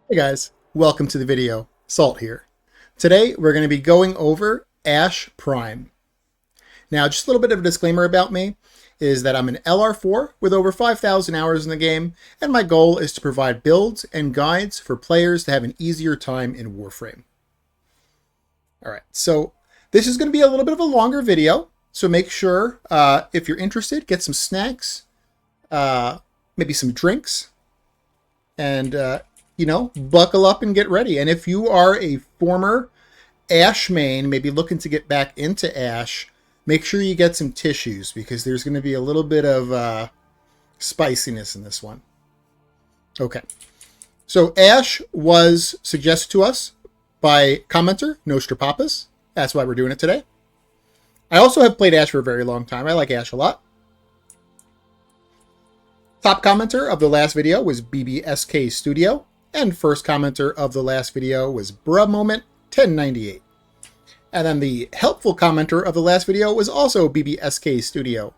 Hey guys, welcome to the video. Salt here. Today we're going to be going over Ash Prime. Now just a little bit of a disclaimer about me is that I'm an LR4 with over 5,000 hours in the game, and my goal is to provide builds and guides for players to have an easier time in Warframe. Alright, so this is going to be a little bit of a longer video, so make sure if you're interested, get some snacks, maybe some drinks, and buckle up and get ready. And if you are a former Ash main, maybe looking to get back into Ash, make sure you get some tissues because there's going to be a little bit of spiciness in this one. Okay. So Ash was suggested to us by commenter Nostra Papas. That's why we're doing it today. I also have played Ash for a very long time. I like Ash a lot. Top commenter of the last video was BBSK Studio. And first commenter of the last video was Bruh Moment 1098. And then the helpful commenter of the last video was also BBSK Studio.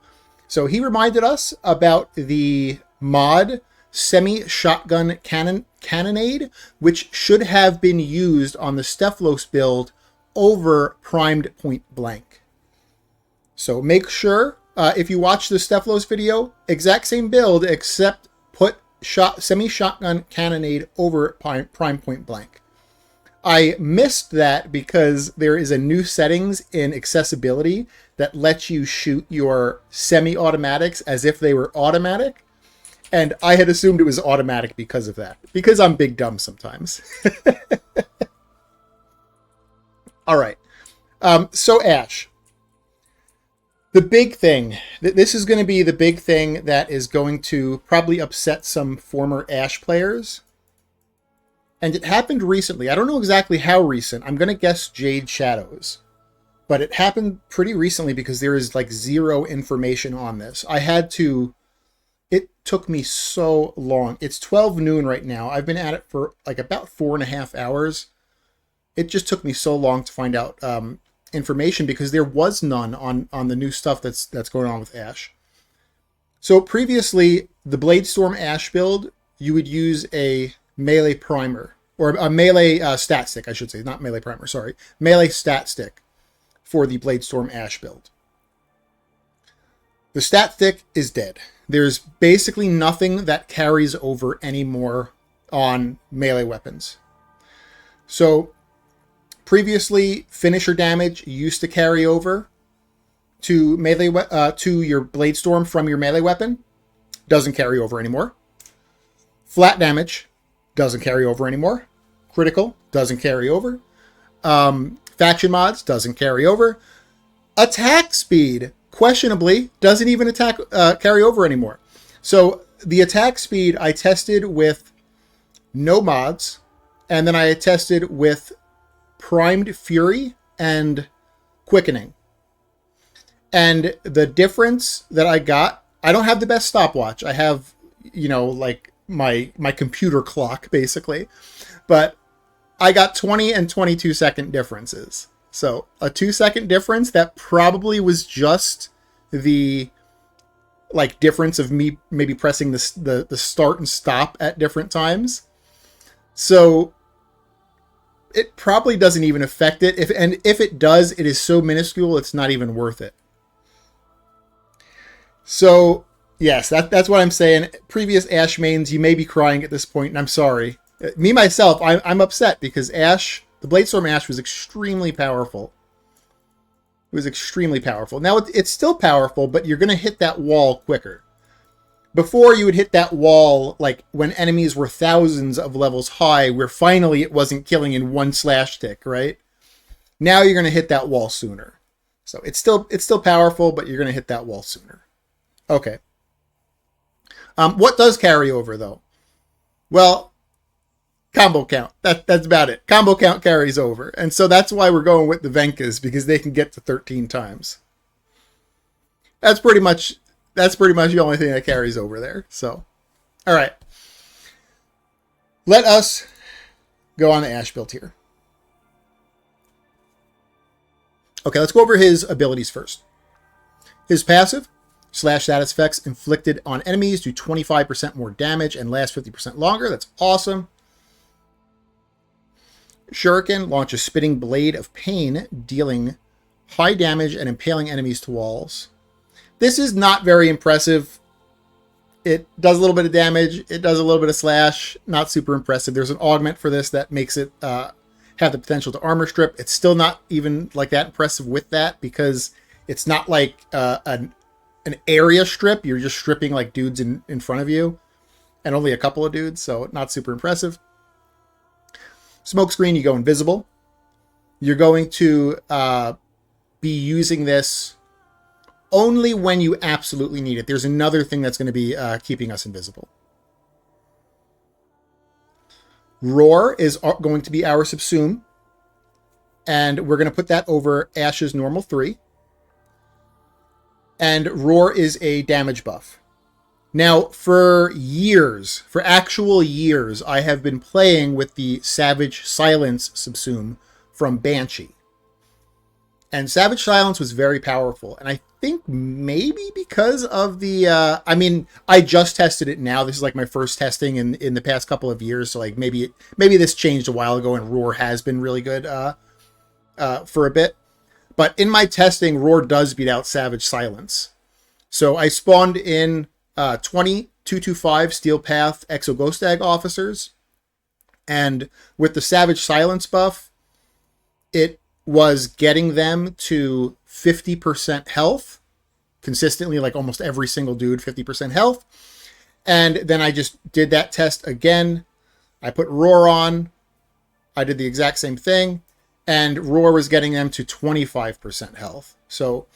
So he reminded us about the mod Semi-Shotgun Cannonade, which should have been used on the Stephalos build over Primed Point Blank. So make sure, if you watch the Stephalos video, exact same build, except put Semi-Shotgun Cannonade over Prime Point Blank. I missed that because there is a new settings in accessibility that lets you shoot your semi-automatics as if they were automatic. And I had assumed it was automatic because of that. Because I'm big dumb sometimes. Alright. So Ash. The big thing, this is going to be the big thing that is going to probably upset some former Ash players. And it happened recently. I don't know exactly how recent. I'm going to guess Jade Shadows. But it happened pretty recently because there is like zero information on this. It took me so long. It's 12 noon right now. I've been at it for like about 4.5 hours. It just took me so long to find out information because there was none on the new stuff that's going on with Ash. So previously, the Bladestorm Ash build, you would use a melee primer, or a melee stat stick, I should say, not melee primer, sorry. Melee stat stick for the Bladestorm Ash build. The stat stick is dead. There's basically nothing that carries over anymore on melee weapons. So previously, finisher damage used to carry over to melee to your Bladestorm from your melee weapon. Doesn't carry over anymore. Flat damage doesn't carry over anymore. Critical doesn't carry over. Faction mods doesn't carry over. Attack speed questionably doesn't even carry over anymore. So the attack speed I tested with no mods, and then I tested with Primed Fury and Quickening. And the difference that I got, I don't have the best stopwatch. I have, like my computer clock, basically. But I got 20 and 22 second differences. So a 2-second difference that probably was just the difference of me maybe pressing the start and stop at different times. So it probably doesn't even affect it. If it does, it is so minuscule, it's not even worth it. So, yes, that's what I'm saying. Previous Ash mains, you may be crying at this point, and I'm sorry. Me, myself, I'm upset because Ash, the Bladestorm Ash was extremely powerful. It was extremely powerful. Now, it's still powerful, but you're going to hit that wall quicker. Before, you would hit that wall, like, when enemies were thousands of levels high, where finally it wasn't killing in one slash tick, right? Now you're going to hit that wall sooner. So it's still powerful, but you're going to hit that wall sooner. Okay. What does carry over, though? Well, combo count. That's about it. Combo count carries over. And so that's why we're going with the Venkas, because they can get to 13 times. That's pretty much the only thing that carries over there. So, all right. Let us go on the Ash build here. Okay, let's go over his abilities first. His passive, slash status effects inflicted on enemies do 25% more damage and last 50% longer. That's awesome. Shuriken, launch a spitting blade of pain, dealing high damage and impaling enemies to walls. This is not very impressive. It does a little bit of damage. It does a little bit of slash. Not super impressive. There's an augment for this that makes it have the potential to armor strip. It's still not even like that impressive with that because it's not like an area strip. You're just stripping like dudes in front of you and only a couple of dudes, so not super impressive. Smokescreen, you go invisible. You're going to be using this only when you absolutely need it. There's another thing that's going to be keeping us invisible. Roar is going to be our subsume, and we're going to put that over Ash's normal 3. And Roar is a damage buff. Now, for years, for actual years, I have been playing with the Savage Silence subsume from Banshee. And Savage Silence was very powerful. And I think maybe because of the... I just tested it now. This is like my first testing in the past couple of years. So like maybe this changed a while ago and Roar has been really good for a bit. But in my testing, Roar does beat out Savage Silence. So I spawned in 20 225 Steel Path Exo Ghost Egg officers. And with the Savage Silence buff, it was getting them to 50% health. Consistently, like almost every single dude, 50% health. And then I just did that test again. I put Roar on. I did the exact same thing. And Roar was getting them to 25% health. So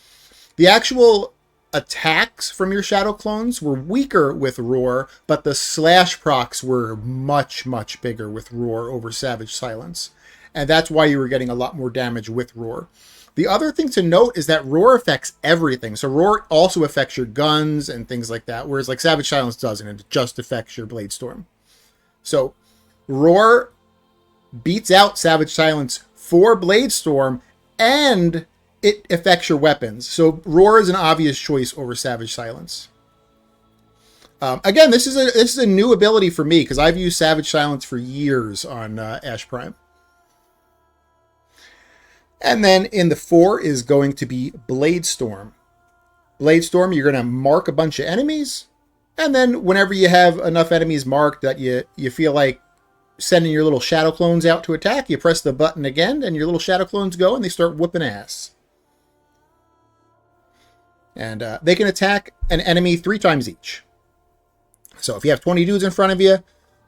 the actual attacks from your Shadow Clones were weaker with Roar, but the slash procs were much, much bigger with Roar over Savage Silence. And that's why you were getting a lot more damage with Roar. The other thing to note is that Roar affects everything. So Roar also affects your guns and things like that, whereas like Savage Silence doesn't. It just affects your Blade Storm. So Roar beats out Savage Silence for Blade Storm, and it affects your weapons. So Roar is an obvious choice over Savage Silence. Again, this is a new ability for me because I've used Savage Silence for years on Ash Prime. And then in the 4 is going to be Blade Storm. Blade Storm, you're going to mark a bunch of enemies, and then whenever you have enough enemies marked that you feel like sending your little Shadow Clones out to attack, you press the button again, and your little Shadow Clones go, and they start whooping ass. And they can attack an enemy 3 times each. So if you have 20 dudes in front of you,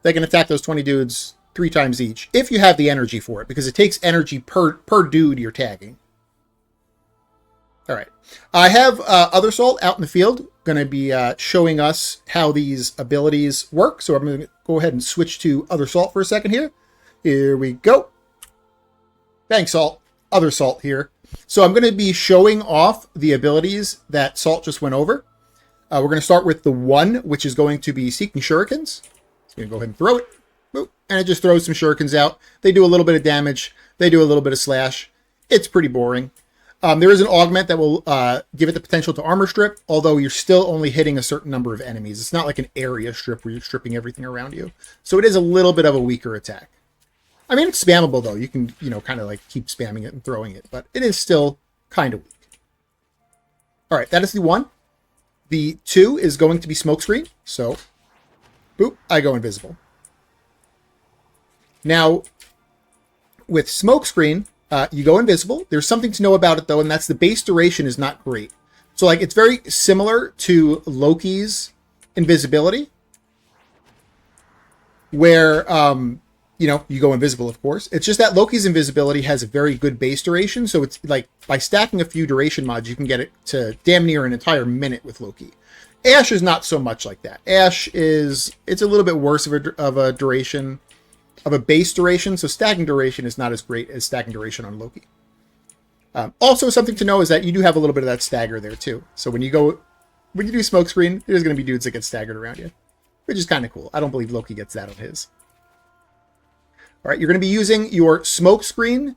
they can attack those 20 dudes 3 times each, if you have the energy for it, because it takes energy per dude you're tagging. All right. I have Other Salt out in the field, going to be showing us how these abilities work. So I'm going to go ahead and switch to Other Salt for a second here. Here we go. Thanks, Salt. Other Salt here. So I'm going to be showing off the abilities that Salt just went over. We're going to start with the 1, which is going to be Seeking Shurikens. So I'm going to go ahead and throw it. Boop, and it just throws some shurikens out. They do a little bit of damage. They do a little bit of slash. It's pretty boring. There is an augment that will give it the potential to armor strip, although you're still only hitting a certain number of enemies. It's not like an area strip where you're stripping everything around you. So it is a little bit of a weaker attack. I mean, it's spammable, though. You can, kind of like keep spamming it and throwing it, but it is still kind of weak. All right, that is the 1. The 2 is going to be Smokescreen. So, boop, I go invisible. Now, with Smokescreen, you go invisible. There's something to know about it, though, and that's the base duration is not great. So, like, it's very similar to Loki's invisibility, where, you go invisible, of course. It's just that Loki's invisibility has a very good base duration, so it's like, by stacking a few duration mods, you can get it to damn near an entire minute with Loki. Ash is not so much like that. Ash it's a little bit worse of a duration, of a base duration, so stacking duration is not as great as stacking duration on Loki. Also, something to know is that you do have a little bit of that stagger there too. So when you do Smokescreen, there's going to be dudes that get staggered around you, which is kind of cool. I don't believe Loki gets that on his. All right, you're going to be using your Smokescreen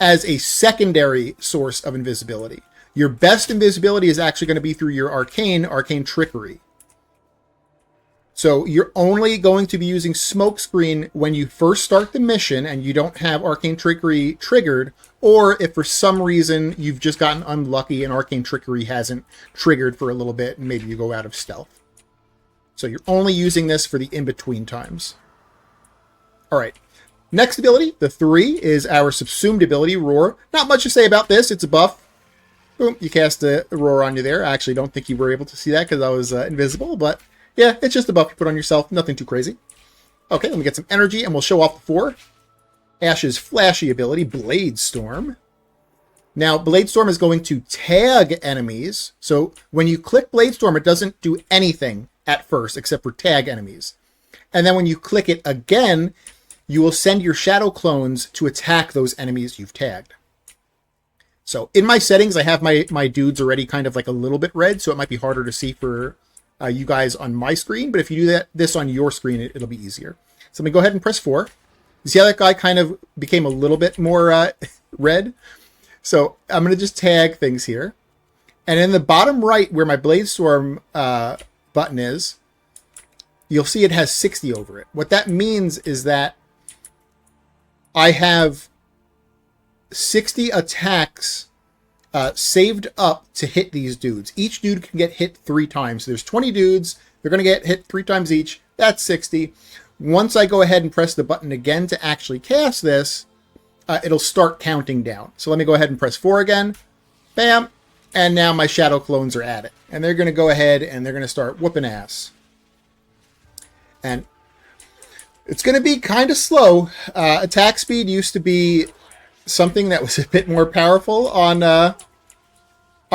as a secondary source of invisibility. Your best invisibility is actually going to be through your Arcane Trickery. So you're only going to be using Smokescreen when you first start the mission and you don't have Arcane Trickery triggered, or if for some reason you've just gotten unlucky and Arcane Trickery hasn't triggered for a little bit and maybe you go out of stealth. So you're only using this for the in-between times. All right. Next ability, the 3, is our Subsumed ability, Roar. Not much to say about this. It's a buff. Boom, you cast a Roar on you there. I actually don't think you were able to see that because I was invisible, but yeah, it's just a buff you put on yourself. Nothing too crazy. Okay, let me get some energy and we'll show off the 4. Ash's flashy ability, Blade Storm. Now, Blade Storm is going to tag enemies. So when you click Blade Storm, it doesn't do anything at first except for tag enemies. And then when you click it again, you will send your shadow clones to attack those enemies you've tagged. So in my settings, I have my dudes already kind of like a little bit red, so it might be harder to see for you guys on my screen. But if you do this on your screen, it'll be easier. So I'm going to go ahead and press 4. You see how that guy kind of became a little bit more red? So I'm going to just tag things here. And in the bottom right where my Blade Storm button is, you'll see it has 60 over it. What that means is that I have 60 attacks saved up to hit these dudes. Each dude can get hit 3 times. So there's 20 dudes. They're going to get hit 3 times each. That's 60. Once I go ahead and press the button again to actually cast this, it'll start counting down. So let me go ahead and press 4 again. Bam. And now my shadow clones are at it. And they're going to go ahead and they're going to start whooping ass. And it's going to be kind of slow. Attack speed used to be something that was a bit more powerful on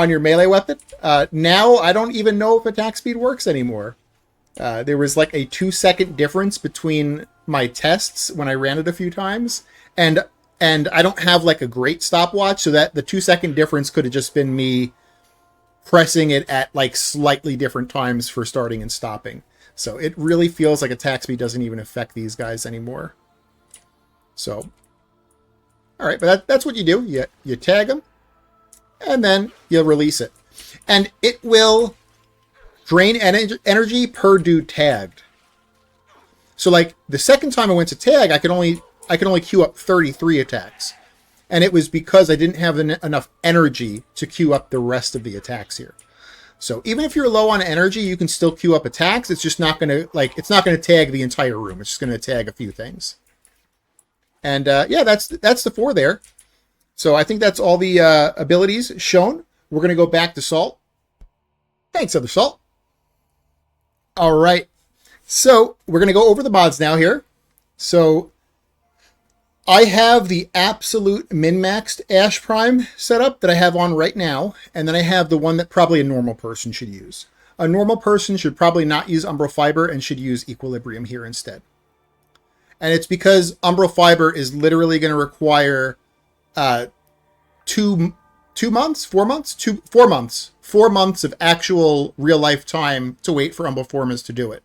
your melee weapon. Now I don't even know if attack speed works anymore. There was like a 2-second difference between my tests when I ran it a few times, and I don't have like a great stopwatch, so that the 2-second difference could have just been me pressing it at like slightly different times for starting and stopping. So it really feels like attack speed doesn't even affect these guys anymore. So, all right, but that's what you do. You tag them, and then you release it. And it will drain energy per dude tagged. So like the second time I went to tag, I could only queue up 33 attacks. And it was because I didn't have enough energy to queue up the rest of the attacks here. So even if you're low on energy, you can still queue up attacks. It's just not going to it's not going to tag the entire room. It's just going to tag a few things. And yeah, that's the 4 there. So I think that's all the abilities shown. We're going to go back to Salt. Thanks, Other Salt. All right. So we're going to go over the mods now here. So I have the absolute min-maxed Ash Prime setup that I have on right now, and then I have the one that probably a normal person should use. A normal person should probably not use Umbral Fiber and should use Equilibrium here instead. And it's because Umbral Fiber is literally going to require 4 months of actual real-life time to wait for Umbral Formas to do it,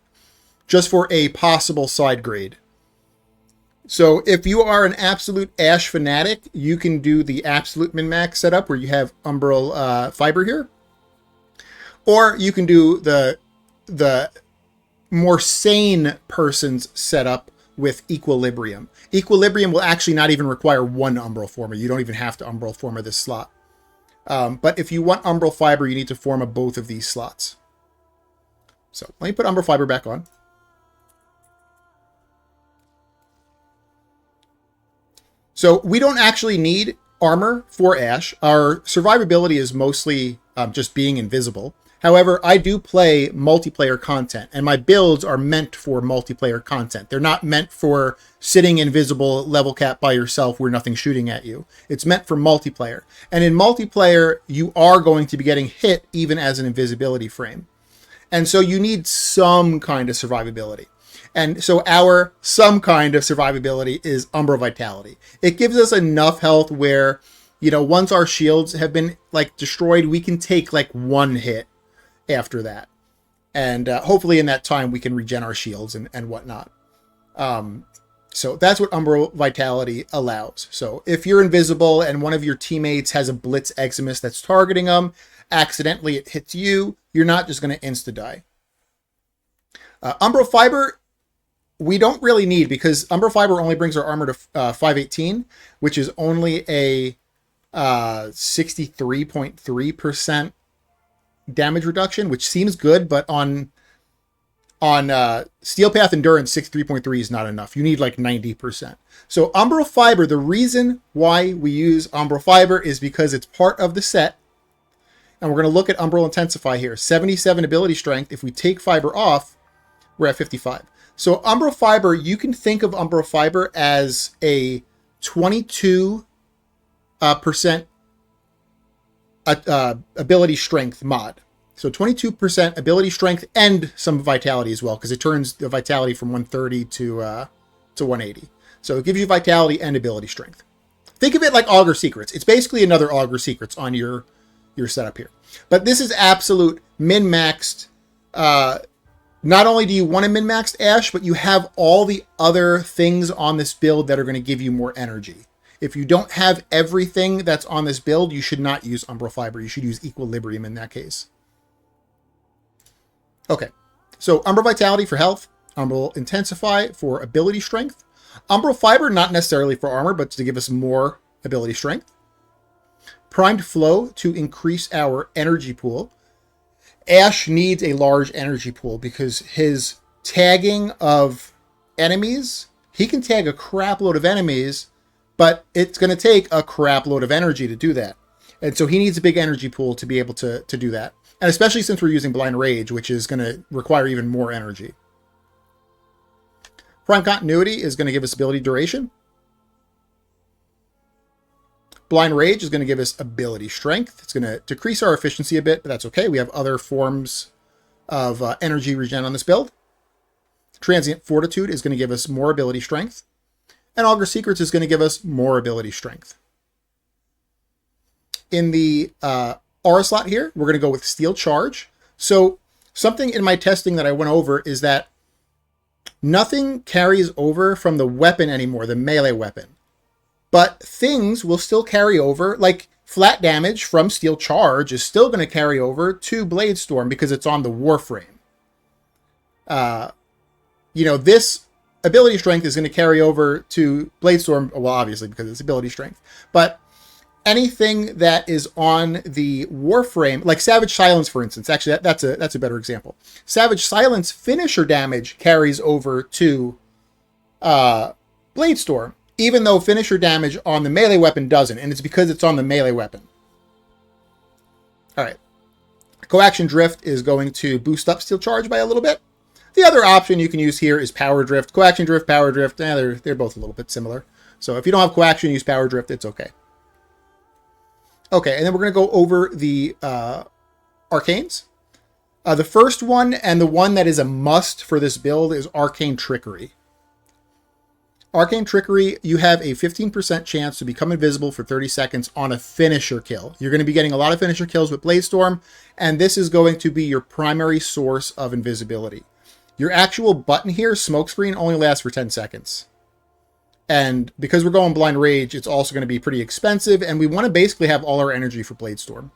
just for a possible side grade. So if you are an absolute Ash fanatic, you can do the absolute min-max setup where you have Umbral Fiber here. Or you can do the more sane person's setup with Equilibrium. Equilibrium will actually not even require 1 Umbral Former. You don't even have to Umbral Former this slot. But if you want Umbral Fiber, you need to form both of these slots. So let me put Umbral Fiber back on. So we don't actually need armor for Ash. Our survivability is mostly just being invisible. However, I do play multiplayer content, and my builds are meant for multiplayer content. They're not meant for sitting invisible level cap by yourself where nothing's shooting at you. It's meant for multiplayer. And in multiplayer, you are going to be getting hit even as an invisibility frame. And so you need some kind of survivability. And so our some kind of survivability is Umbral Vitality. It gives us enough health where, once our shields have been destroyed, we can take 1 hit after that. And hopefully in that time we can regen our shields and whatnot. So that's what Umbral Vitality allows. So if you're invisible and one of your teammates has a Blitz Eximus that's targeting them, accidentally it hits you, you're not just going to insta-die. Umbral Fiber, we don't really need, because Umbral Fiber only brings our armor to 518, which is only a 63.3% damage reduction, which seems good, but on Steel Path Endurance, 63.3 is not enough. You need like 90%. So Umbral Fiber, the reason why we use Umbral Fiber is because it's part of the set. And we're going to look at Umbral Intensify here. 77 ability strength. If we take Fiber off, we're at 55. So Umbral Fiber, you can think of Umbral Fiber as a 22% ability strength mod. So 22% ability strength and some vitality as well, because it turns the vitality from 130 to 180. So it gives you vitality and ability strength. Think of it like Augur Secrets. It's basically another Augur Secrets on your setup here. But this is absolute min-maxed. Not only do you want a min-maxed Ash, but you have all the other things on this build that are going to give you more energy. If you don't have everything that's on this build, you should not use Umbral Fiber. You should use Equilibrium in that case. Okay, so Umbral Vitality for health, Umbral Intensify for ability strength, Umbral Fiber not necessarily for armor, but to give us more ability strength, Primed Flow to increase our energy pool. Ash needs a large energy pool because his tagging of enemies, he can tag a crap load of enemies, but it's going to take a crap load of energy to do that. And so he needs a big energy pool to be able to do that. And especially since we're using Blind Rage, which is going to require even more energy. Prime Continuity is going to give us ability duration. Blind Rage is going to give us ability strength. It's going to decrease our efficiency a bit, but that's okay. We have other forms of energy regen on this build. Transient Fortitude is going to give us more ability strength. And Augur Secrets is going to give us more ability strength. In the aura slot here, we're going to go with Steel Charge. So something in my testing that I went over is that nothing carries over from the weapon anymore, the melee weapon. But things will still carry over, like flat damage from Steel Charge is still going to carry over to Blade Storm because it's on the Warframe. This ability strength is going to carry over to Blade Storm, well, obviously because it's ability strength. But anything that is on the Warframe, like Savage Silence, for instance, actually that's a better example. Savage Silence finisher damage carries over to Blade Storm, even though finisher damage on the melee weapon doesn't, and it's because it's on the melee weapon. All right. Coaction Drift is going to boost up Steel Charge by a little bit. The other option you can use here is Power Drift. Coaction Drift, Power Drift, they're both a little bit similar. So if you don't have Coaction, use Power Drift, it's okay. Okay, and then we're going to go over the Arcanes. The first one, and the one that is a must for this build, is Arcane Trickery. Arcane Trickery, you have a 15% chance to become invisible for 30 seconds on a finisher kill. You're going to be getting a lot of finisher kills with Blade Storm, and this is going to be your primary source of invisibility. Your actual button here, Smokescreen, only lasts for 10 seconds. And because we're going Blind Rage, it's also going to be pretty expensive, and we want to basically have all our energy for Blade Storm.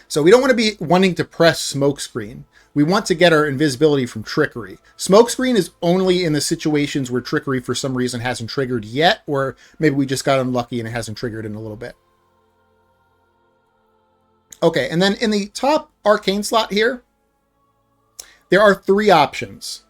So we don't want to be wanting to press Smokescreen. We want to get our invisibility from Trickery. Smokescreen is only in the situations where Trickery for some reason hasn't triggered yet, or maybe we just got unlucky and it hasn't triggered in a little bit. Okay, and then in the top Arcane slot here, there are 3 options.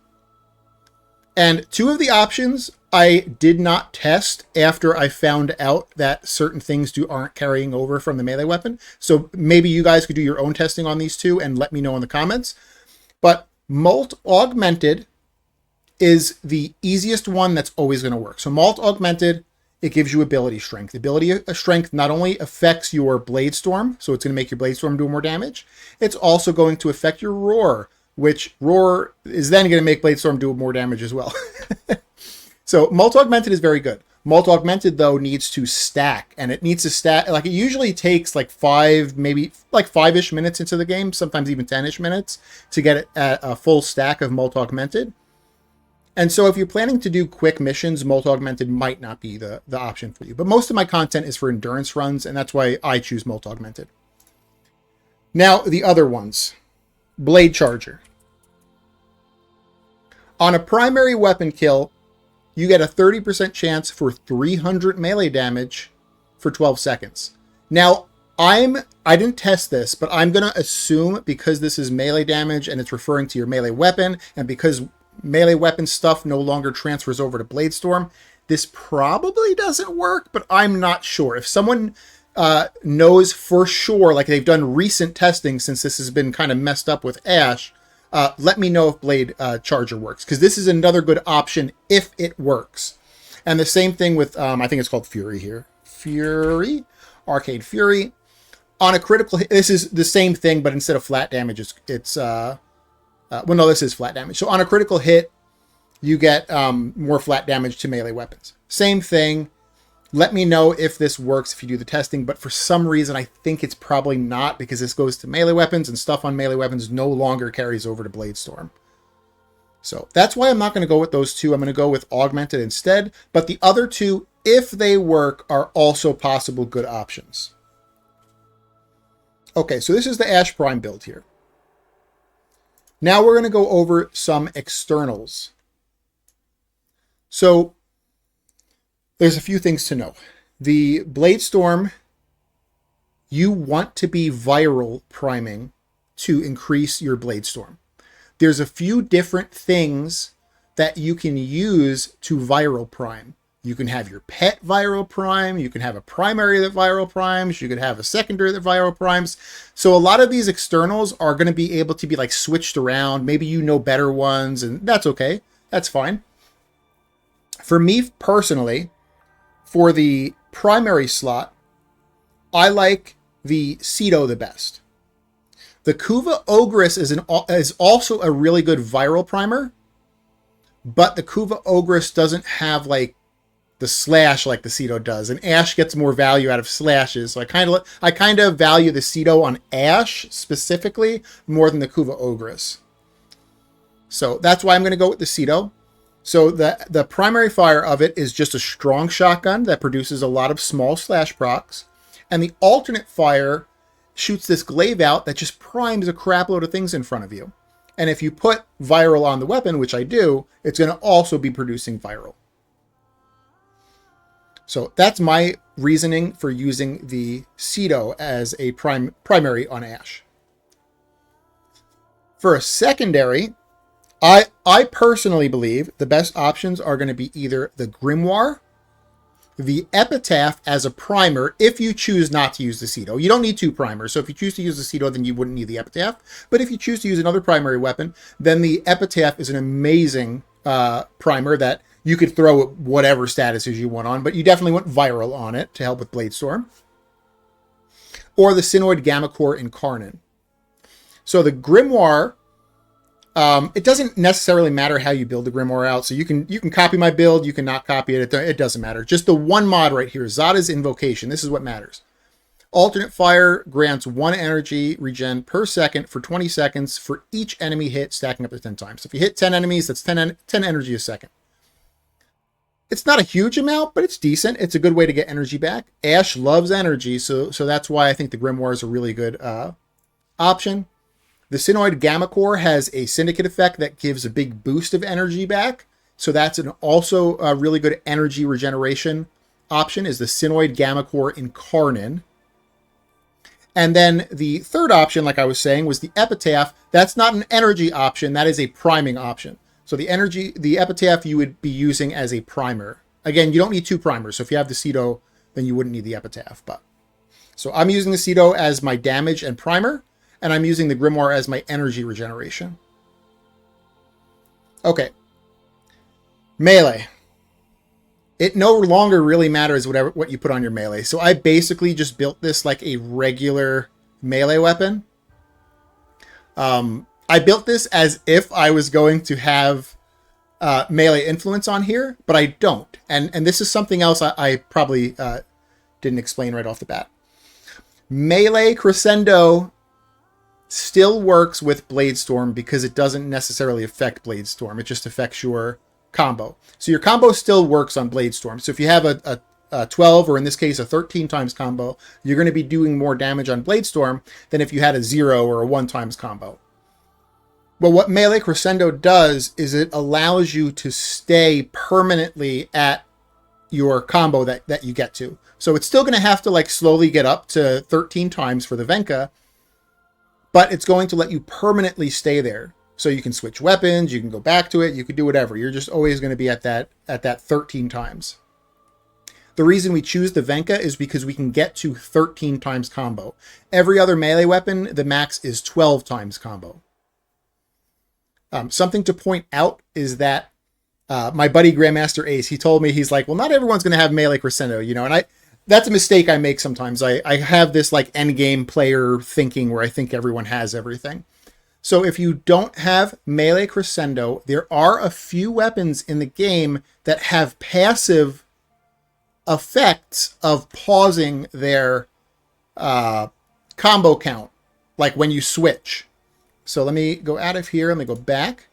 And 2 of the options I did not test after I found out that certain things aren't carrying over from the melee weapon. So maybe you guys could do your own testing on these 2 and let me know in the comments. But Molt Augmented is the easiest one that's always going to work. So Molt Augmented, it gives you ability strength. Ability strength not only affects your Blade Storm, so it's going to make your Blade Storm do more damage, it's also going to affect your Roar, which Roar is then going to make Blade Storm do more damage as well. So Molt Augmented is very good. Molt Augmented, though, needs to stack, and it needs to stack, like it usually takes like 5, maybe like 5-ish minutes into the game, sometimes even 10-ish minutes to get it at a full stack of Molt Augmented. And so if you're planning to do quick missions, Molt Augmented might not be the option for you. But most of my content is for endurance runs, and that's why I choose Molt Augmented. Now, the other ones. Blade Charger. On a primary weapon kill, you get a 30% chance for 300 melee damage for 12 seconds. Now, I didn't test this, but I'm going to assume because this is melee damage and it's referring to your melee weapon, and because melee weapon stuff no longer transfers over to Bladestorm, this probably doesn't work, but I'm not sure. If someone knows for sure, like they've done recent testing since this has been kind of messed up with Ash, let me know if Blade Charger works, because this is another good option if it works. And the same thing with, I think it's called Fury here. Arcade Fury. On a critical hit, this is the same thing, but instead of flat damage, it's well, no, this is flat damage. So on a critical hit, you get more flat damage to melee weapons. Same thing. Let me know if this works if you do the testing, but for some reason, I think it's probably not, because this goes to melee weapons, and stuff on melee weapons no longer carries over to Bladestorm. So that's why I'm not going to go with those two. I'm going to go with Augmented instead, but the other two, if they work, are also possible good options. Okay, so this is the Ash Prime build here. Now we're going to go over some externals. So there's a few things to know. The Bladestorm, you want to be viral priming to increase your Bladestorm. There's a few different things that you can use to viral prime. You can have your pet viral prime. You can have a primary that viral primes. You could have a secondary that viral primes. So a lot of these externals are going to be able to be like switched around. Maybe you know better ones, and that's okay. That's fine. For me personally, for the primary slot, I like the Cedo the best. The Kuva Ogress is also a really good viral primer, but the Kuva Ogress doesn't have like the slash like the Cedo does, and Ash gets more value out of slashes. So I kind of value the Cedo on Ash specifically more than the Kuva Ogress. So that's why I'm going to go with the Cedo. So the primary fire of it is just a strong shotgun that produces a lot of small slash procs, and the alternate fire shoots this glaive out that just primes a crap load of things in front of you. And if you put viral on the weapon, which I do, it's going to also be producing viral. So that's my reasoning for using the Cedo as a primary on Ash. For a secondary, I personally believe the best options are going to be either the Grimoire, the Epitaph as a primer, if you choose not to use the Cedo. You don't need two primers, so if you choose to use the Cedo, then you wouldn't need the Epitaph. But if you choose to use another primary weapon, then the Epitaph is an amazing primer that you could throw at whatever statuses you want on, but you definitely want viral on it to help with Bladestorm. Or the Synoid Gamma Core Incarnon. So the Grimoire, it doesn't necessarily matter how you build the Grimoire out. So you can copy my build, you can not copy it. It doesn't matter. Just the one mod right here, Zada's Invocation. This is what matters. Alternate fire grants 1 energy regen per second for 20 seconds for each enemy hit, stacking up to 10 times. So if you hit 10 enemies, that's 10 energy a second. It's not a huge amount, but it's decent. It's a good way to get energy back. Ash loves energy, so that's why I think the Grimoire is a really good option. The Synoid Gamma Core has a Syndicate effect that gives a big boost of energy back. So that's also a really good energy regeneration option, is the Synoid Gamma Core Incarnon. And then the third option, like I was saying, was the Epitaph. That's not an energy option. That is a priming option. So the Epitaph you would be using as a primer. Again, you don't need two primers. So if you have the Cedo, then you wouldn't need the Epitaph. So I'm using the Cedo as my damage and primer, and I'm using the Grimoire as my energy regeneration. Okay. Melee. It no longer really matters what you put on your melee. So I basically just built this like a regular melee weapon. I built this as if I was going to have melee influence on here, but I don't. And this is something else I probably didn't explain right off the bat. Melee Crescendo still works with Bladestorm because it doesn't necessarily affect Bladestorm. It just affects your combo. So your combo still works on Bladestorm. So if you have a 12, or in this case, a 13 times combo, you're going to be doing more damage on Bladestorm than if you had a 0 or a 1 times combo. Well, what Melee Crescendo does is it allows you to stay permanently at your combo that you get to. So it's still going to have to like slowly get up to 13 times for the Venka, but it's going to let you permanently stay there. So you can switch weapons, you can go back to it, you can do whatever. You're just always going to be at that 13 times. The reason we choose the Venka is because we can get to 13 times combo. Every other melee weapon, the max is 12 times combo. Something to point out is that my buddy Grandmaster Ace, he told me, he's like, well, not everyone's going to have melee crescendo, you know, and that's a mistake I make sometimes. I have this like endgame player thinking where I think everyone has everything. So if you don't have melee crescendo, there are a few weapons in the game that have passive effects of pausing their combo count, like when you switch. So let me go out of here. Let me go back.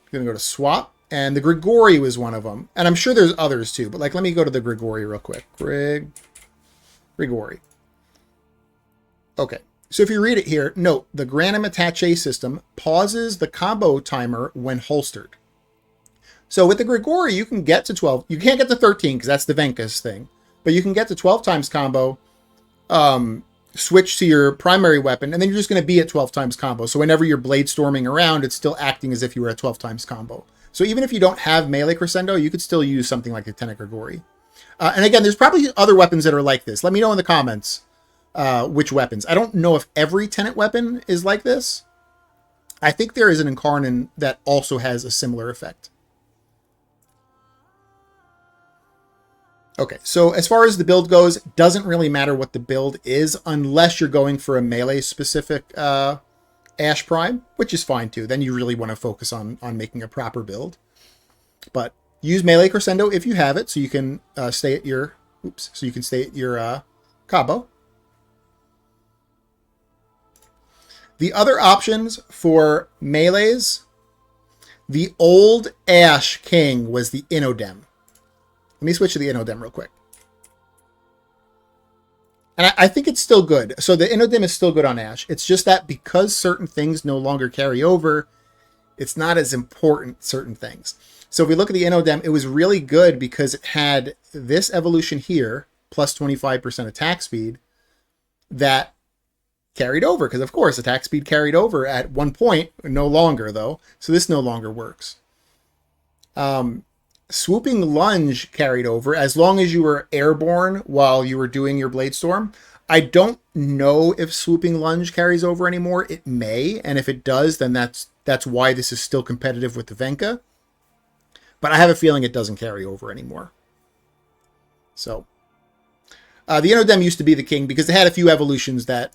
I'm going to go to swap. And the Grigori was one of them. And I'm sure there's others too. But like, let me go to the Grigori real quick. Grigori. Okay. So if you read it here, note, the Granum Attache system pauses the combo timer when holstered. So with the Grigori, you can get to 12. You can't get to 13 because that's the Venka's thing. But you can get to 12 times combo, switch to your primary weapon, and then you're just going to be at 12 times combo. So whenever you're blade storming around, it's still acting as if you were at 12 times combo. So even if you don't have melee crescendo, you could still use something like the Lieutenant Grigori. And again, there's probably other weapons that are like this. Let me know in the comments which weapons. I don't know if every Tenet weapon is like this. I think there is an Incarnon that also has a similar effect. Okay, so as far as the build goes, it doesn't really matter what the build is unless you're going for a melee-specific Ash Prime, which is fine too. Then you really want to focus on making a proper build. But use melee crescendo if you have it, so you can stay at your combo. The other options for melees, the old Ash King was the Inodem. Let me switch to the Inodem real quick. And I think it's still good. So the Inodem is still good on Ash. It's just that because certain things no longer carry over, it's not as important, certain things. So if we look at the Inodem, it was really good because it had this evolution here, plus 25% attack speed, that carried over. Because of course, attack speed carried over at one point, no longer though. So this no longer works. Swooping Lunge carried over as long as you were airborne while you were doing your Blade Storm. I don't know if Swooping Lunge carries over anymore. It may, and if it does, then that's why this is still competitive with the Venka. But I have a feeling it doesn't carry over anymore. So, the Inodem used to be the king because they had a few evolutions that,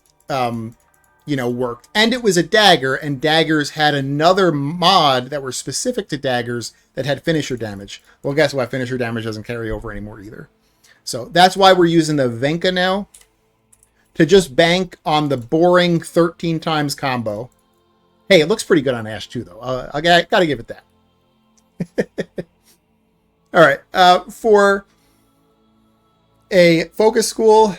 worked. And it was a dagger, and daggers had another mod that were specific to daggers that had finisher damage. Well, guess what? Finisher damage doesn't carry over anymore either. So that's why we're using the Venka now, to just bank on the boring 13 times combo. Hey, it looks pretty good on Ash too, though. I gotta give it that. All right, for a focus school,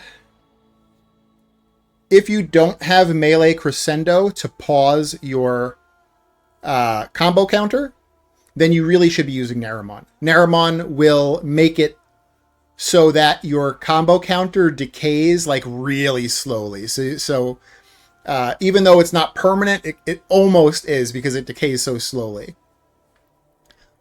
if you don't have melee crescendo to pause your combo counter, then you really should be using Naramon. Naramon will make it so that your combo counter decays like really slowly. So even though it's not permanent, it almost is because it decays so slowly.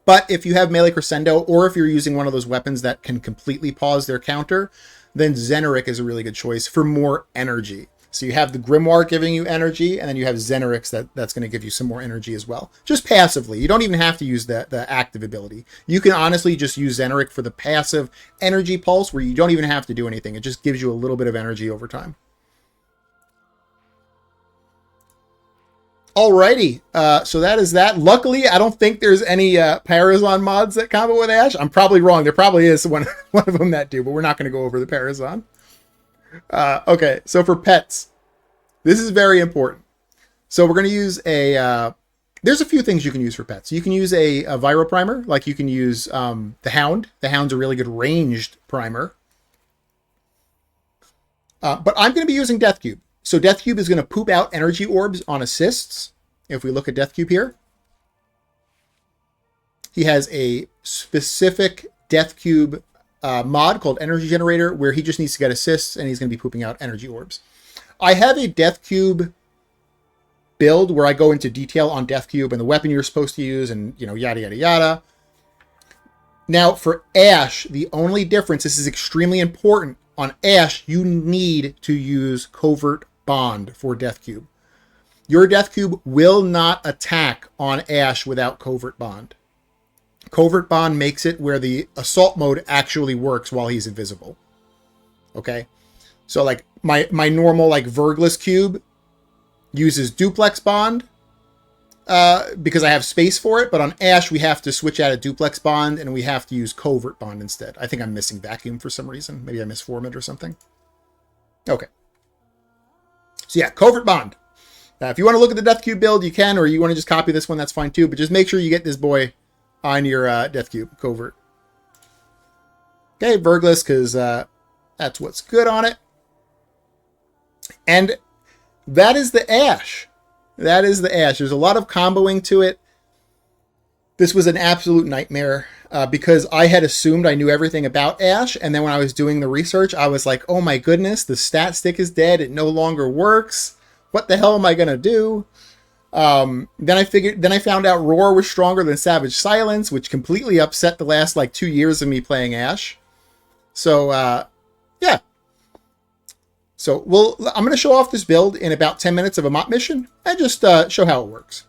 But if you have melee crescendo, or if you're using one of those weapons that can completely pause their counter, then Zeneric is a really good choice for more energy. So you have the Grimoire giving you energy, and then you have Zeneric that's going to give you some more energy as well. Just passively. You don't even have to use the active ability. You can honestly just use Zeneric for the passive energy pulse, where you don't even have to do anything. It just gives you a little bit of energy over time. Alrighty, so that is that. Luckily, I don't think there's any Parazon mods that combo with Ash. I'm probably wrong. There probably is one of them that do, but we're not going to go over the Parazon. Okay, so for pets, this is very important. So we're going to use there's a few things you can use for pets. You can use a Viro Primer, like you can use the Hound. The Hound's a really good ranged primer. But I'm going to be using Death Cube. So Death Cube is going to poop out energy orbs on assists. If we look at Death Cube here, he has a specific Death Cube mod called Energy Generator, where he just needs to get assists, and he's going to be pooping out energy orbs. I have a Death Cube build where I go into detail on Death Cube and the weapon you're supposed to use, and yada yada yada. Now for Ash, the only difference, this is extremely important, on Ash you need to use Covert Bond for Death Cube. Your Death Cube will not attack on Ash without Covert Bond. Covert Bond makes it where the assault mode actually works while he's invisible. Okay? So like my normal like Vergless Cube uses Duplex Bond because I have space for it, but on Ash we have to switch out of Duplex Bond and we have to use Covert Bond instead. I think I'm missing Vacuum for some reason. Maybe I misformed it or something. Okay. So yeah, Covert Bond. If you want to look at the Death Cube build, you can, or you want to just copy this one, that's fine too, but just make sure you get this boy on your Death Cube, Covert. Okay, Vergless, because that's what's good on it. And that is the Ash. That is the Ash. There's a lot of comboing to it. This was an absolute nightmare because I had assumed I knew everything about Ash, and then when I was doing the research, I was like, oh my goodness, the stat stick is dead. It no longer works. What the hell am I going to do? Then I found out Roar was stronger than Savage Silence, which completely upset the last like 2 years of me playing Ash. So, yeah. So I'm going to show off this build in about 10 minutes of a mop mission and just show how it works.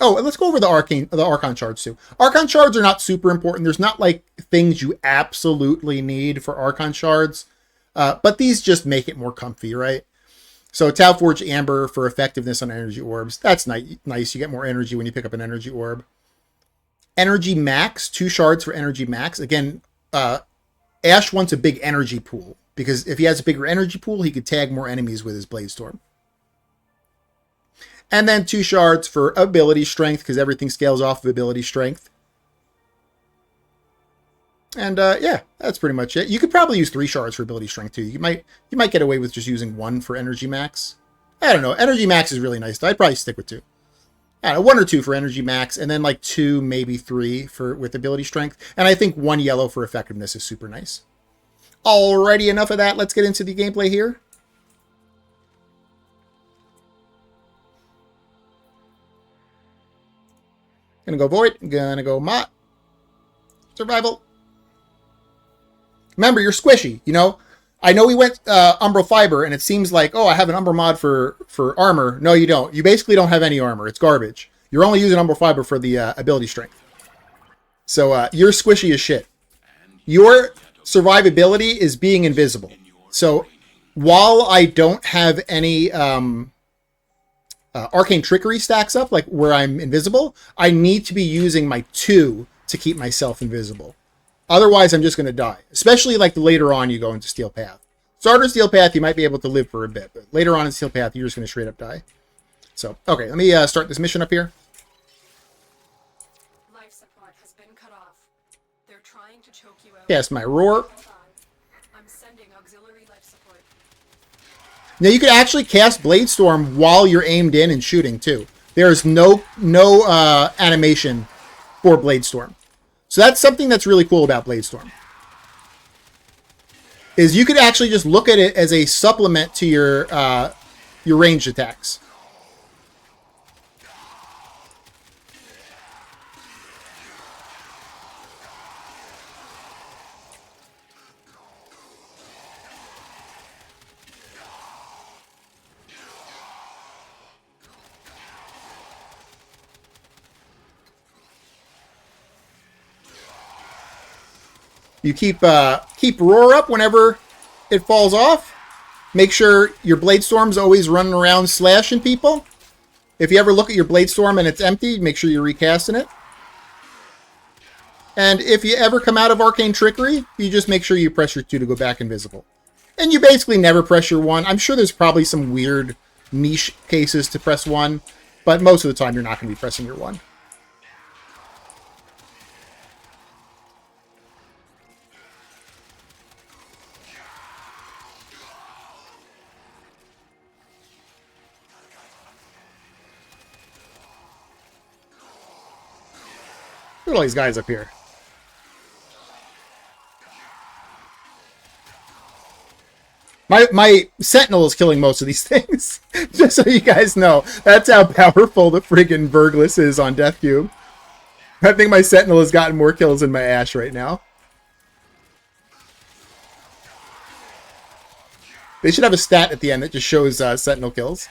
Oh, and let's go over the Archon shards too. Archon shards are not super important. There's not like things you absolutely need for Archon shards, but these just make it more comfy, right? So Tau Forge Amber for effectiveness on energy orbs. That's nice. You get more energy when you pick up an energy orb. Energy Max, 2 shards for Energy Max. Again, Ash wants a big energy pool, because if he has a bigger energy pool, he could tag more enemies with his Bladestorm. And then 2 shards for Ability Strength, because everything scales off of Ability Strength. And yeah, that's pretty much it. You could probably use 3 shards for Ability Strength too. You might get away with just using 1 for Energy Max. I don't know. Energy Max is really nice. I'd probably stick with 2. I don't know, 1 or 2 for Energy Max, and then like 2, maybe 3 with Ability Strength. And I think 1 yellow for effectiveness is super nice. Alrighty, enough of that. Let's get into the gameplay here. Gonna go Void. Gonna go Mott. Survival. Remember, you're squishy, I know we went Umbral Fiber, and it seems like, oh, I have an Umbral mod for armor. No, you don't. You basically don't have any armor. It's garbage. You're only using Umbral Fiber for the ability strength. So you're squishy as shit. Your survivability is being invisible. So while I don't have any Arcane Trickery stacks up, like where I'm invisible, I need to be using my 2 to keep myself invisible. Otherwise, I'm just going to die. Especially like later on you go into Steel Path. Starter Steel Path, you might be able to live for a bit. But later on in Steel Path, you're just going to straight up die. So, okay, let me start this mission up here. Life support has been cut off. They're trying to choke you out. Cast my Roar. I'm sending auxiliary life support. Now, you can actually cast Bladestorm while you're aimed in and shooting, too. There's no animation for Bladestorm. So that's something that's really cool about Bladestorm. Is you could actually just look at it as a supplement to your ranged attacks. You keep Roar up whenever it falls off. Make sure your Bladestorm's always running around slashing people. If you ever look at your Bladestorm and it's empty, make sure you're recasting it. And if you ever come out of Arcane Trickery, you just make sure you press your 2 to go back invisible. And you basically never press your 1. I'm sure there's probably some weird niche cases to press 1, but most of the time you're not going to be pressing your 1. Look at all these guys up here. My Sentinel is killing most of these things. Just so you guys know. That's how powerful the friggin' Burgless is on Death Cube. I think my Sentinel has gotten more kills than my Ash right now. They should have a stat at the end that just shows Sentinel kills.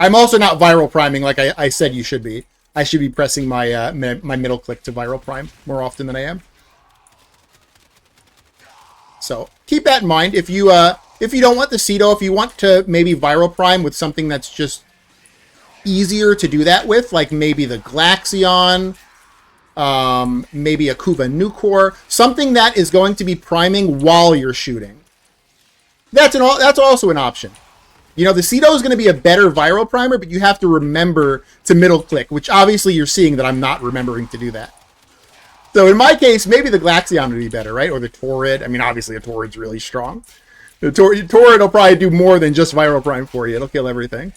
I'm also not viral priming like I said you should be. I should be pressing my my middle click to viral prime more often than I am. So keep that in mind. If you don't want the Cedo, if you want to maybe viral prime with something that's just easier to do that with, like maybe the Glaxion, maybe a Kuva Nucor, something that is going to be priming while you're shooting. That's also an option. You know, the Cedo is going to be a better viral primer, but you have to remember to middle click, which obviously you're seeing that I'm not remembering to do that. So in my case, maybe the Glaxion would be better, right? Or the Torrid. I mean, obviously the Torrid's really strong. The Torrid will probably do more than just viral prime for you. It'll kill everything.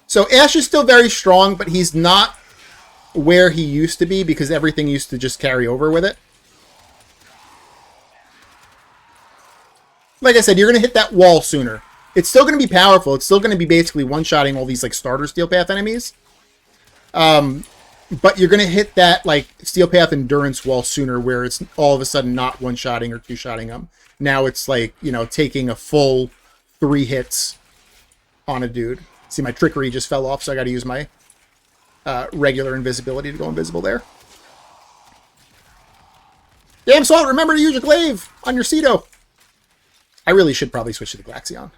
So Ash is still very strong, but he's not where he used to be because everything used to just carry over with it. Like I said, you're going to hit that wall sooner. It's still going to be powerful. It's still going to be basically one-shotting all these like starter Steel Path enemies. But you're going to hit that like Steel Path endurance wall sooner where it's all of a sudden not one-shotting or two-shotting them. Now it's like, you know, taking a full 3 hits on a dude. See, my trickery just fell off, so I got to use my regular invisibility to go invisible there. Damn, Salt, remember to use your glaive on your Cedo. I really should probably switch to the Glaxion.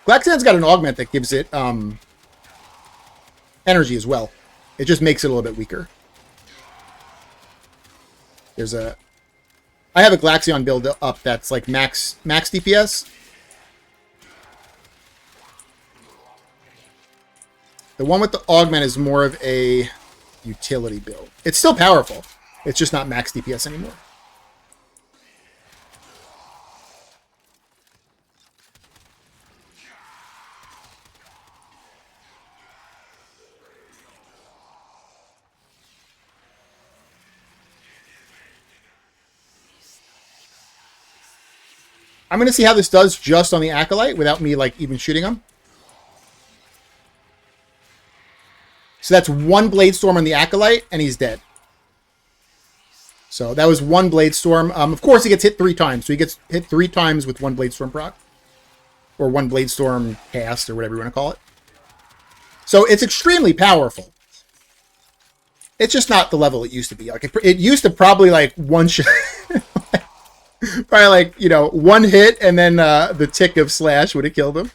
Glaxion's got an augment that gives it energy as well. It just makes it a little bit weaker. There's a... I have a Glaxion build up that's like max DPS. The one with the augment is more of a utility build. It's still powerful. It's just not max DPS anymore. I'm going to see how this does just on the Acolyte without me, like, even shooting him. So that's 1 Blade Storm on the Acolyte, and he's dead. So that was 1 Blade Storm. Of course, he gets hit 3 times. So he gets hit 3 times with 1 Blade Storm proc. Or 1 Blade Storm cast, or whatever you want to call it. So it's extremely powerful. It's just not the level it used to be. Like it used to probably, like, one-shot... Probably like, you know, 1 hit and then the tick of slash would have killed him.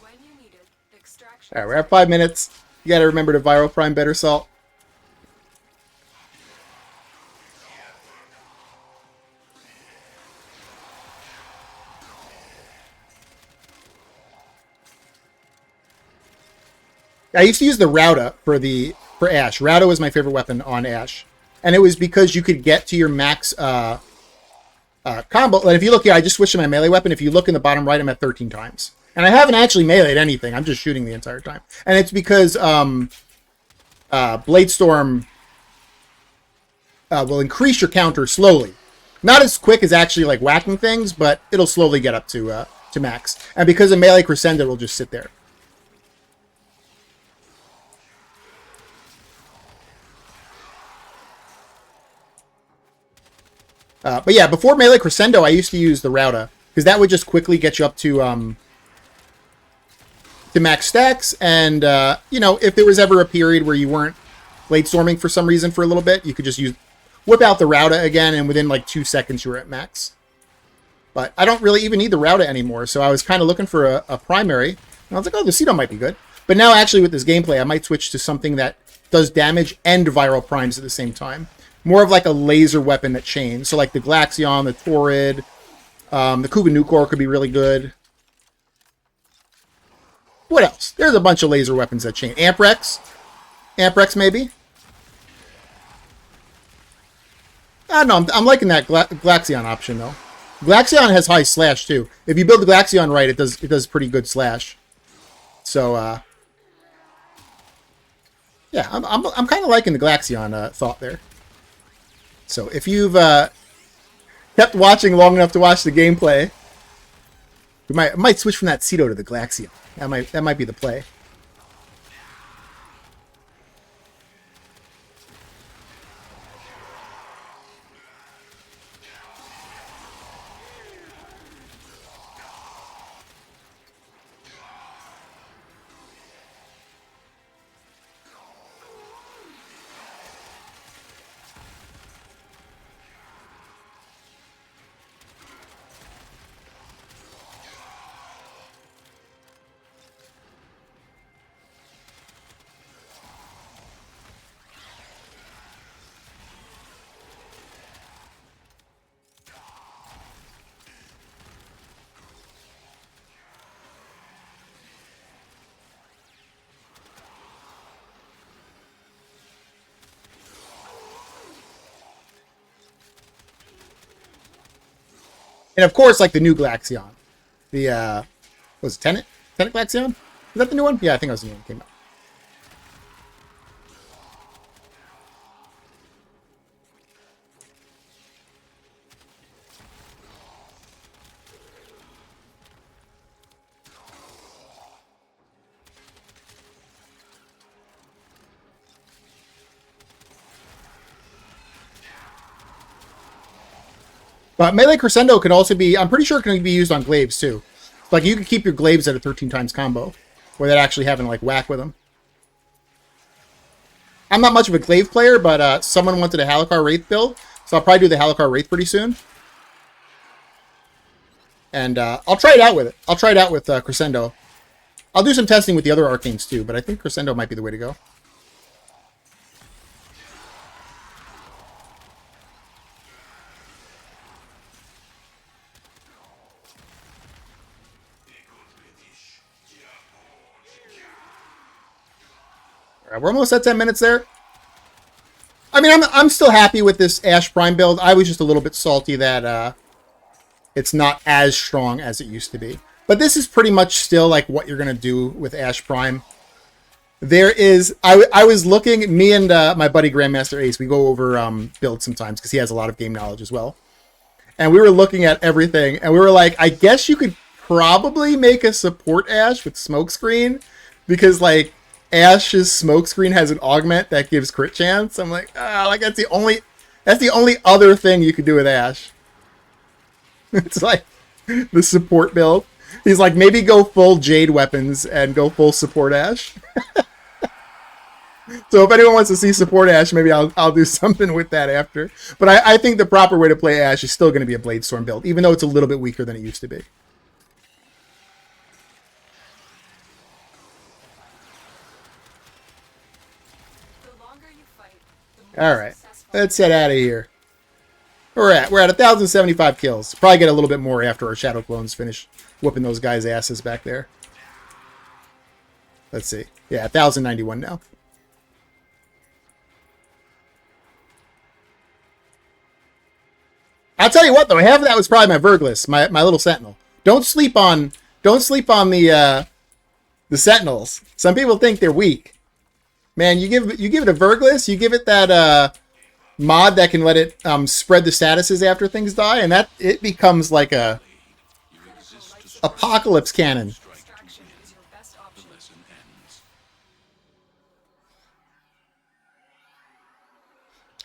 When you need it, extraction. Alright, we're at 5 minutes. You gotta remember to viral prime better, Salt. I used to use the Rauda for Ash. Rauda was my favorite weapon on Ash. And it was because you could get to your max combo. And if you look here, I just switched to my melee weapon. If you look in the bottom right, I'm at 13 times. And I haven't actually meleeed anything. I'm just shooting the entire time. And it's because Blade Storm will increase your counter slowly. Not as quick as actually like whacking things, but it'll slowly get up to max. And because of melee crescendo, it'll just sit there. But yeah, before melee crescendo, I used to use the Rauda because that would just quickly get you up to max stacks. And you know, if there was ever a period where you weren't blade storming for some reason for a little bit, you could just whip out the Rauda again, and within like 2 seconds you were at max. But I don't really even need the Rauda anymore, so I was kind of looking for a primary. And I was like, oh, the Cedo might be good. But now actually with this gameplay, I might switch to something that does damage and viral primes at the same time. More of like a laser weapon that chains. So like the Glaxion, the Torrid, the Kuganukor could be really good. What else? There's a bunch of laser weapons that chain. Amprex. Amprex maybe. I don't know. I'm liking that Glaxion option though. Glaxion has high slash too. If you build the Glaxion right, it does pretty good slash. So yeah, I'm kind of liking the Glaxion thought there. So if you've kept watching long enough to watch the gameplay, we might switch from that Cedo to the Glaxion. That might be the play. And of course, like the new Glaxion. The, what was it, Tenet? Tenet Glaxion? Is that the new one? Yeah, I think that was the new one that came out. But Melee Crescendo can also be, I'm pretty sure it can be used on Glaives too. Like you can keep your Glaives at a 13 times combo without actually having to like whack with them. I'm not much of a Glaive player, but someone wanted a Halakar Wraith build, so I'll probably do the Halakar Wraith pretty soon. And I'll try it out with it. I'll try it out with Crescendo. I'll do some testing with the other Arcanes too, but I think Crescendo might be the way to go. We're almost at 10 minutes there. I mean, I'm still happy with this Ash Prime build. I was just a little bit salty that it's not as strong as it used to be. But this is pretty much still like what you're going to do with Ash Prime. There is... I was looking... Me and my buddy Grandmaster Ace, we go over builds sometimes because he has a lot of game knowledge as well. And we were looking at everything, and we were like, I guess you could probably make a support Ash with Smokescreen because, like, Ash's Smokescreen has an augment that gives crit chance. I'm like, like that's the only other thing you could do with Ash. It's like the support build. He's like, maybe go full Jade weapons and go full support Ash. So if anyone wants to see support Ash, maybe I'll do something with that after. But I think the proper way to play Ash is still going to be a Bladestorm build, even though it's a little bit weaker than it used to be. All right, let's get out of here. We're at 1,075 kills. Probably get a little bit more after our Shadow Clones finish whooping those guys' asses back there. Let's see. Yeah, 1,091 now. I'll tell you what though, half of that was probably my Verglis, my little Sentinel. Don't sleep on the Sentinels. Some people think they're weak. Man, you give it a Verglis, you give it that mod that can let it spread the statuses after things die, and that it becomes like a apocalypse cannon.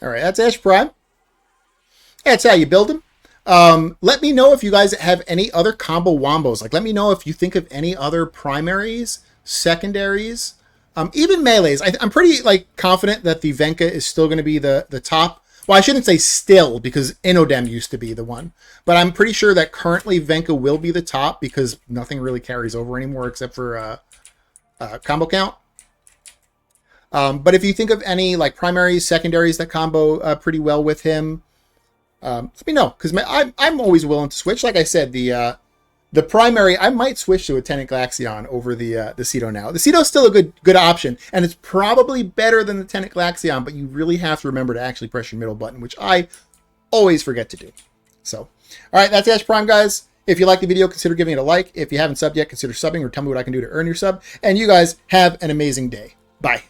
All right, that's Ash Prime. That's how you build them. Let me know if you guys have any other combo wombos. Like, let me know if you think of any other primaries, secondaries, even melees. I'm pretty confident that the Venka is still going to be the top. Well, I shouldn't say still because Inodem used to be the one, but I'm pretty sure that currently Venka will be the top because nothing really carries over anymore except for combo count. But if you think of any like primaries, secondaries that combo pretty well with him, let me know, because I'm always willing to switch. Like I said, the primary, I might switch to a Tenant Glaxion over the Ceto now. The Ceto's still a good option, and it's probably better than the Tenant Glaxion, but you really have to remember to actually press your middle button, which I always forget to do. So, all right, that's Ash Prime, guys. If you like the video, consider giving it a like. If you haven't subbed yet, consider subbing or tell me what I can do to earn your sub. And you guys have an amazing day. Bye.